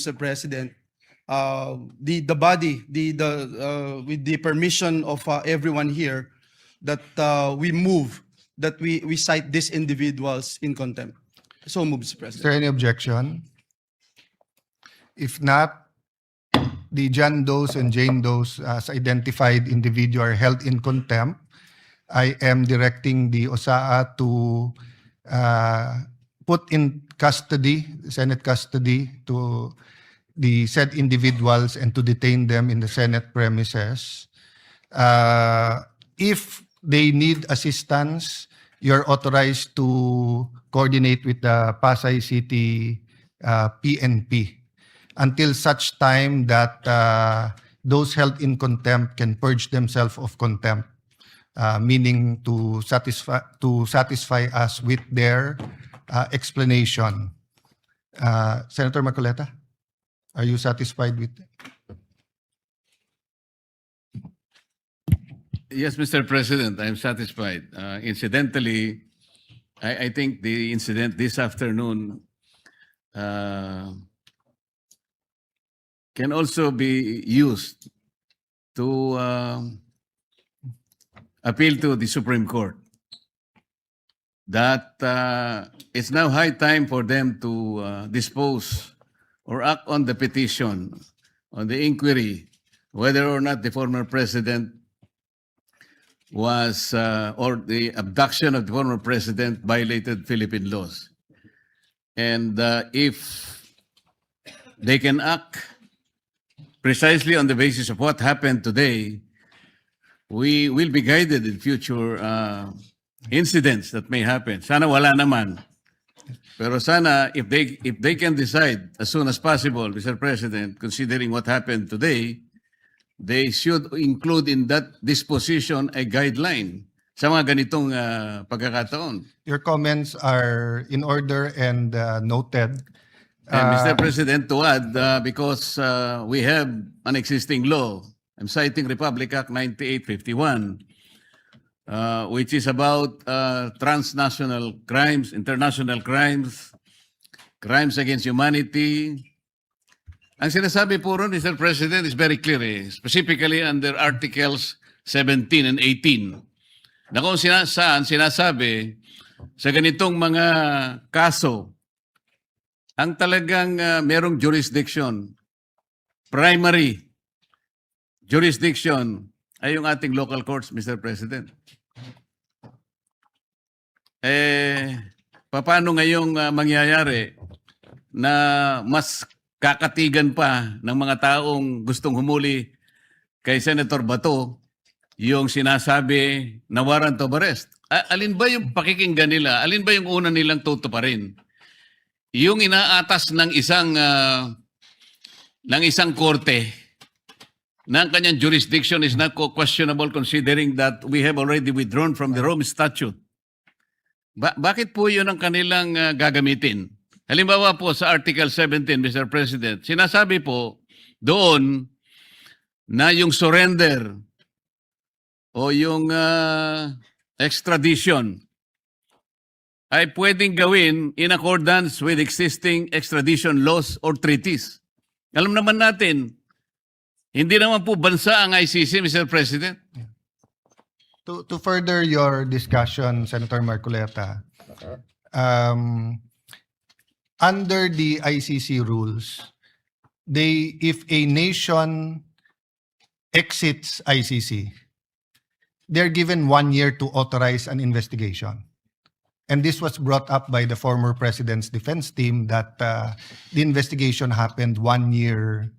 Mr. President, the body, with the permission of everyone here, that we move, that we cite these individuals in contempt. So move, Mr. Is President. there any objection? If not, the John Does and Jane Does as identified individual are held in contempt. I am directing the OSAA to put in custody, Senate custody, to the said individuals and to detain them in the Senate premises. If they need assistance, you're authorized to coordinate with the Pasay City PNP until such time that those held in contempt can purge themselves of contempt, meaning to satisfy us with their explanation. Senator Marcoleta, are you satisfied with? Yes, Mr. President, I'm satisfied. Incidentally, I think the incident this afternoon can also be used to appeal to the Supreme Court that it's now high time for them to dispose or act on the petition, on the inquiry, whether or not the former president was, or the abduction of the former president violated Philippine laws. And if they can act precisely on the basis of what happened today, we will be guided in future incidents that may happen. Sana wala naman. Pero sana, if they can decide as soon as possible, Mr. President, considering what happened today, they should include in that disposition a guideline sa mga ganitong pagkakataon. Your comments are in order and noted. And Mr. President, to add, because we have an existing law, I'm citing Republic Act 9851, which is about transnational crimes, international crimes, crimes against humanity. Ang sinasabi po ron, Mr. President, is very clear, specifically under Articles 17 and 18, na kung saan sinasabi sa ganitong mga kaso, ang talagang merong jurisdiction, primary jurisdiction, ay yung ating local courts, Mr. President. Paano ngayong mangyayari na mas kakatigan pa ng mga taong gustong humuli kay Senator Bato yung sinasabi na warrant of arrest? Alin ba yung pakikinggan nila? Alin ba yung una nilang tutuparin? Yung inaatas ng isang korte na ang kanyang jurisdiction is not questionable considering that we have already withdrawn from the Rome Statute. Bakit po yun ang kanilang gagamitin? Halimbawa po sa Article 17, Mr. President, sinasabi po doon na yung surrender o yung extradition ay pwedeng gawin in accordance with existing extradition laws or treaties. Alam naman natin, hindi naman po bansa ang ICC, Mr. President. To further your discussion, Senator Marcoleta, under the ICC rules, if a nation exits ICC, they're given 1 year to authorize an investigation. And this was brought up by the former president's defense team that the investigation happened 1 year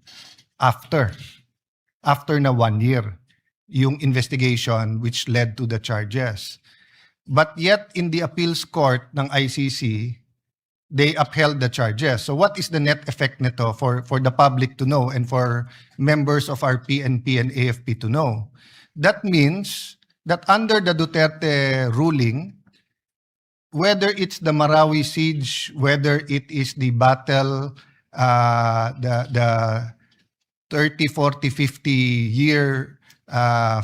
after na 1 year, yung investigation which led to the charges. But yet, in the appeals court ng ICC, they upheld the charges. So what is the net effect nito for the public to know and for members of our PNP and AFP to know? That means that under the Duterte ruling, whether it's the Marawi siege, whether it is the battle, the 30, 40, 50 year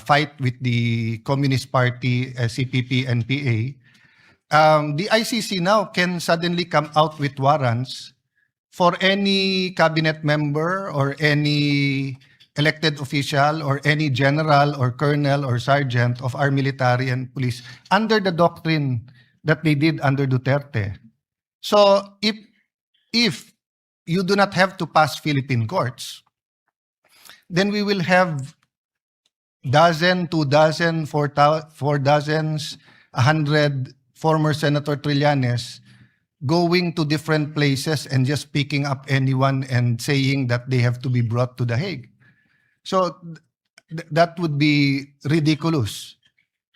fight with the Communist Party, CPP, and PA, the ICC now can suddenly come out with warrants for any cabinet member or any elected official or any general or colonel or sergeant of our military and police under the doctrine that they did under Duterte. So if you do not have to pass Philippine courts, then we will have dozen, 2 dozen, 4 dozens, 100 former Senator Trillanes going to different places and just picking up anyone and saying that they have to be brought to The Hague. So that would be ridiculous.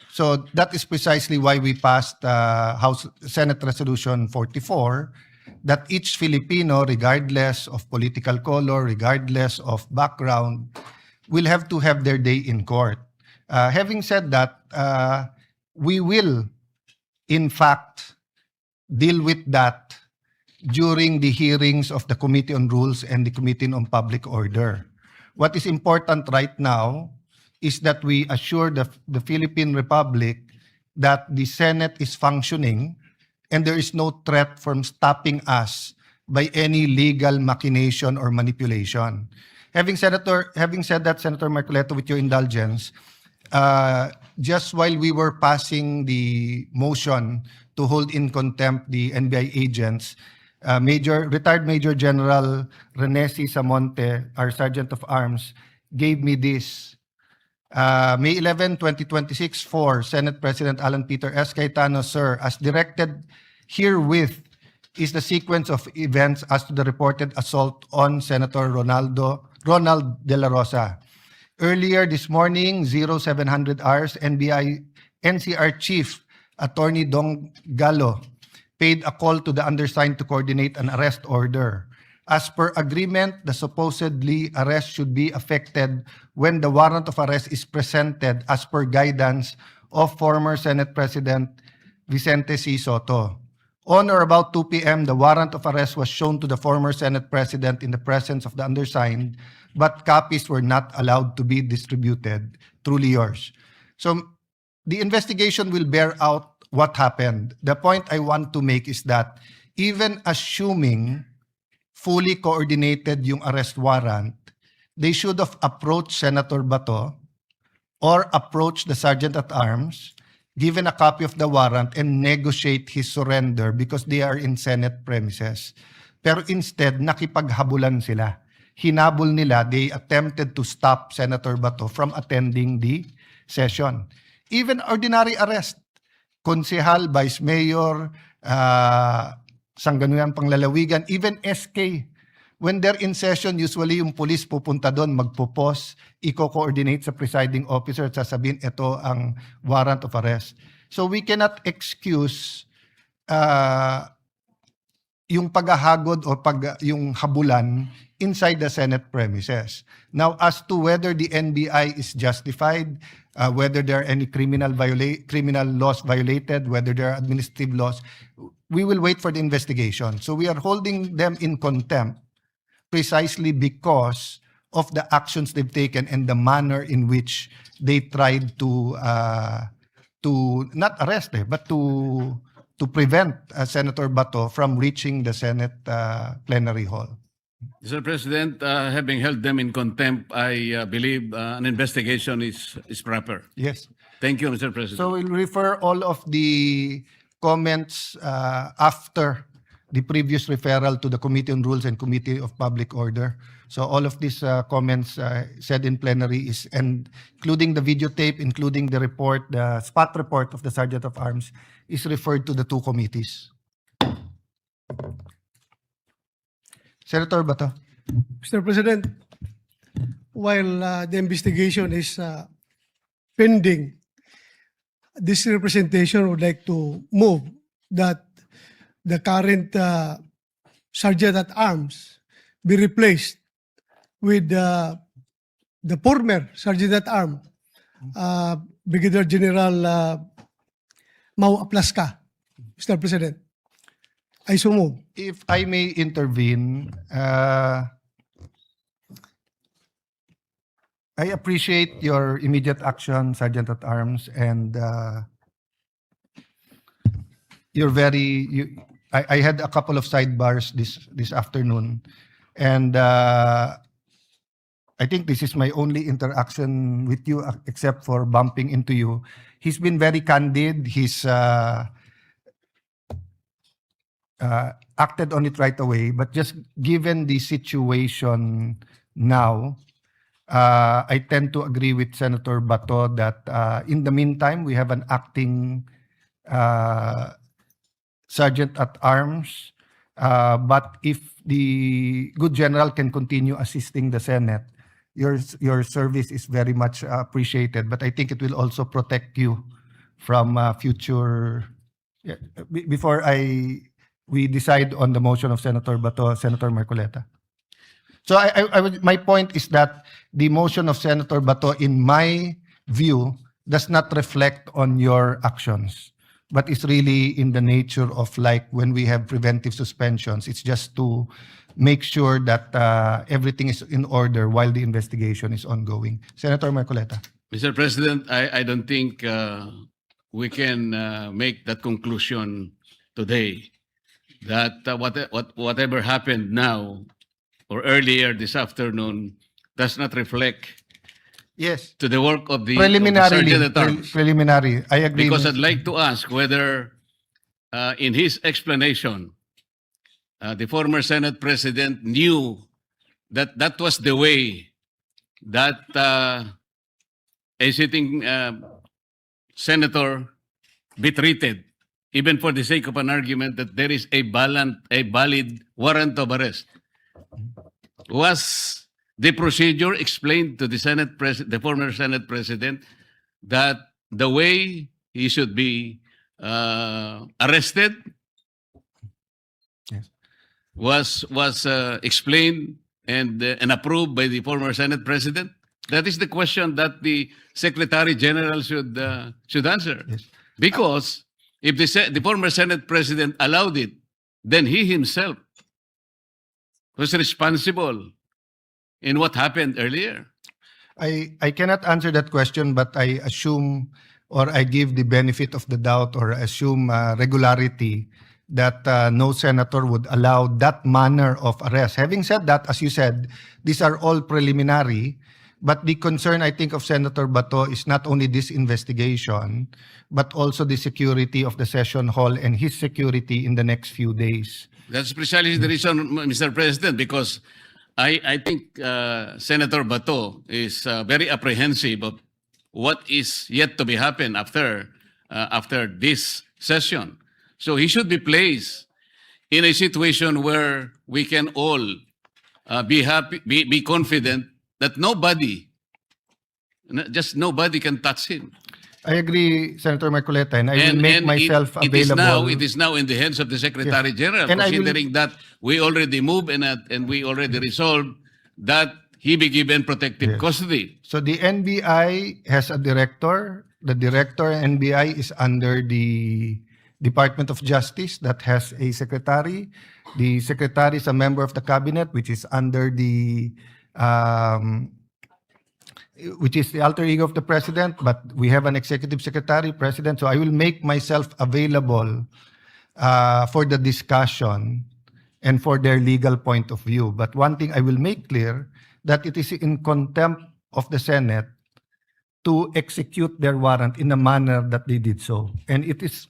So that is precisely why we passed Senate Resolution 44, that each Filipino, regardless of political color, regardless of background, will have to have their day in court. Having said that, we will, in fact, deal with that during the hearings of the Committee on Rules and the Committee on Public Order. What is important right now is that we assure the Philippine Republic that the Senate is functioning and there is no threat from stopping us by any legal machination or manipulation. Having said that, Senator Marcoleta, with your indulgence, just while we were passing the motion to hold in contempt the NBI agents, retired Major General Rene C. Samonte, our Sergeant of Arms, gave me this. May 11, 2026, for Senate President Alan Peter S. Cayetano, sir, as directed herewith is the sequence of events as to the reported assault on Senator Ronald De La Rosa. Earlier this morning, 0700 hours, NCR Chief Attorney Dong Gallo paid a call to the undersigned to coordinate an arrest order. As per agreement, the supposedly arrest should be effected when the warrant of arrest is presented as per guidance of former Senate President Vicente C. Soto. On or about 2 p.m., the warrant of arrest was shown to the former Senate President in the presence of the undersigned, but copies were not allowed to be distributed. Truly yours. So the investigation will bear out what happened. The point I want to make is that even assuming fully coordinated yung arrest warrant, they should have approached Senator Bato or approached the Sergeant at Arms, given a copy of the warrant, and negotiate his surrender because they are in Senate premises. Pero instead, nakipaghabulan sila. Hinabol nila, they attempted to stop Senator Bato from attending the session. Even ordinary arrest, konsehal, vice mayor, Sangguniang Panglalawigan, even SK. When they're in session, usually yung police pupunta doon, magpupos, i-coordinate sa presiding officer, sasabihin, ito ang warrant of arrest. So we cannot excuse yung paghahagod o yung habulan inside the Senate premises. Now, as to whether the NBI is justified, whether there are any criminal laws violated, whether there are administrative laws, we will wait for the investigation. So we are holding them in contempt precisely because of the actions they've taken and the manner in which they tried to not arrest, but to prevent Senator Bato from reaching the Senate plenary hall. Mr. President, having held them in contempt, I believe an investigation is proper. Yes. Thank you, Mr. President. So we'll refer all of the comments after the previous referral to the Committee on Rules and Committee of Public Order. So all of these comments said in plenary is, and including the videotape, including the report, the spot report of the Sergeant of Arms, is referred to the two committees. Senator Bato. Mr. President, while the investigation is pending, this representation would like to move that the current Sergeant at Arms be replaced with the former Sergeant at Arms, Brigadier General Mau Aplaska, Mr. President. I so move. If I may intervene, I appreciate your immediate action, Sergeant at Arms, and I had a couple of sidebars this afternoon, and I think this is my only interaction with you, except for bumping into you. He's been very candid. He's acted on it right away. But just given the situation now, I tend to agree with Senator Bato that in the meantime, we have an acting sergeant at arms. But if the good general can continue assisting the Senate, your service is very much appreciated. But I think it will also protect you from future. Before we decide on the motion of Senator Bato, Senator Marcoleta. So my point is that the motion of Senator Bato, in my view, does not reflect on your actions, but it's really in the nature of like when we have preventive suspensions. It's just to make sure that everything is in order while the investigation is ongoing. Senator Marcoleta. Mr. President, I don't think we can make that conclusion today that whatever happened now or earlier this afternoon does not reflect Yes. to the work of the Preliminarily, Sergeant at Arms. preliminary. I agree. Because I'd like to ask whether in his explanation, the former Senate President knew that that was the way that a sitting senator be treated, even for the sake of an argument that there is a valid warrant of arrest. Was the procedure explained to the the former Senate President, that the way he should be arrested Yes. was explained and approved by the former Senate President? That is the question that the Secretary General should answer. Yes. Because if the former Senate President allowed it, then he himself was responsible in what happened earlier. I cannot answer that question, but I assume or I give the benefit of the doubt or assume regularity that no senator would allow that manner of arrest. Having said that, as you said, these are all preliminary, but the concern, I think, of Senator Bato is not only this investigation, but also the security of the session hall and his security in the next few days. That's precisely the reason, Mr. President, because I think Senator Bato is very apprehensive of what is yet to be happen after this session. So he should be placed in a situation where we can all be confident that nobody can touch him. I agree, Senator Marcoleta, and I will make myself available. It is now in the hands of the Secretary General, And I will- considering that we already moved and we already resolved that he be given protective Yes. custody. So the NBI has a director. The director NBI is under the Department of Justice that has a secretary. The secretary is a member of the cabinet, which is under the which is the alter ego of the president, but we have an executive secretary, president. So I will make myself available for the discussion and for their legal point of view. But one thing I will make clear, that it is in contempt of the Senate to execute their warrant in a manner that they did so. And it is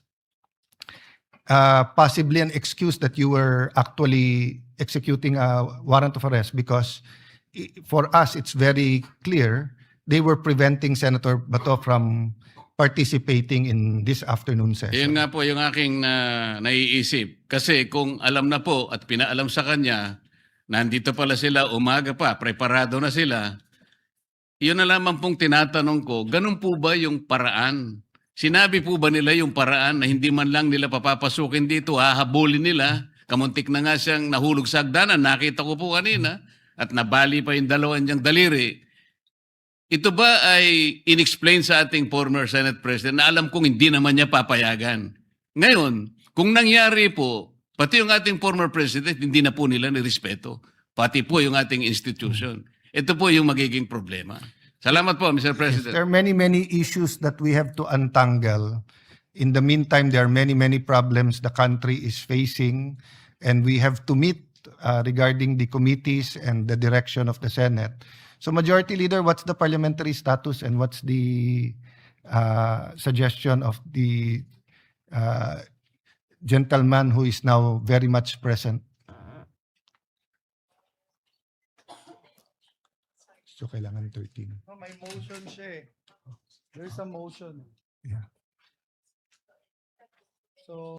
possibly an excuse that you were actually executing a warrant of arrest, because for us, it's very clear they were preventing Senator Bato from participating in this afternoon Yun session. nga po yung aking naiisip. Kasi kung alam na po at pinaalam sa kanya, nandito pala sila, umaga pa, preparado na sila, yun na lamang pong tinatanong ko, ganun po ba yung paraan? Sinabi po ba nila yung paraan na hindi man lang nila papapasukin dito, hahabulin nila? Kamuntik na nga siyang nahulog sa hagdanan, nakita ko po kanina, at nabali pa yung dalawang niyang daliri. Ito ba ay inexplain sa ating former Senate President na alam kong hindi naman niya papayagan? Ngayon, kung nangyari po, pati yung ating former President, hindi na po nila nirespeto. Pati po yung ating institution. Ito po yung magiging problema. Salamat po, Mr. Yes, President. there are many, many issues that we have to untangle In the meantime, there are many, many problems the country is facing, and we have to meet regarding the committees and the direction of the Senate. So Majority Leader, what's the parliamentary status and what's the suggestion of the gentleman who is now very much present? So kailangan 13. No, may motion siya eh. There's a motion. Yeah. So